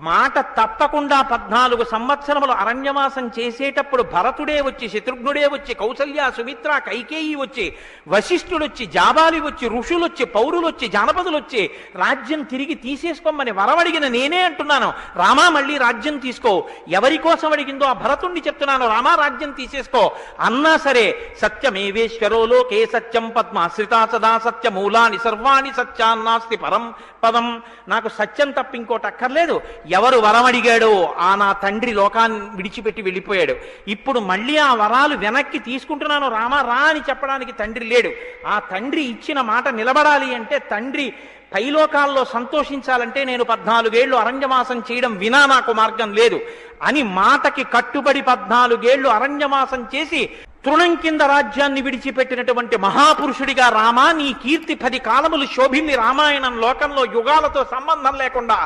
మాట తప్పకుండా 14 సంవత్సరములు అరణ్యవాసం చేసేటప్పుడు భరతుడే వచ్చి, శత్రుఘ్నుడే వచ్చి, కౌసల్య, సుమిత్ర, కైకేయి వచ్చి, వశిష్ఠుడొచ్చి, జాబాలి వచ్చి, ఋషులొచ్చి, పౌరులొచ్చి, జానపదులొచ్చి రాజ్యం తిరిగి తీసేసుకోమని వరమడిగిన నేనే అంటున్నాను, రామా మళ్ళీ రాజ్యం తీసుకో. ఎవరి కోసం అడిగిందో ఆ భరతుణ్ణి చెప్తున్నాను, రామా రాజ్యం తీసేసుకో అన్నా సరే, సత్యమేవేశ్వరో లోకే సత్యం పద్మాశ్రితా సదా సత్యమూలాని సర్వాణి సత్యాన్నాస్తి పరం పదం. నాకు సత్యం తప్ప ఇంకోటి అక్కర్లేదు. ఎవరు వరం అడిగాడో ఆ నా తండ్రి లోకాన్ని విడిచిపెట్టి వెళ్ళిపోయాడు. ఇప్పుడు మళ్ళీ ఆ వరాలు వెనక్కి తీసుకుంటున్నాను, రామా రా అని చెప్పడానికి తండ్రి లేడు. ఆ తండ్రి ఇచ్చిన మాట నిలబడాలి అంటే, తండ్రి పైలోకాల్లో సంతోషించాలంటే నేను 14 ఏళ్ళు అరణ్యవాసం చేయడం వినా నాకు మార్గం లేదు అని మాటకి కట్టుబడి 14 ఏళ్ళు అరణ్యవాసం చేసి తృణం కింద రాజ్యాన్ని విడిచిపెట్టినటువంటి మహాపురుషుడిగా రామా నీ కీర్తి 10 కాలములు శోభింది. రామాయణం లోకంలో యుగాలతో సంబంధం లేకుండా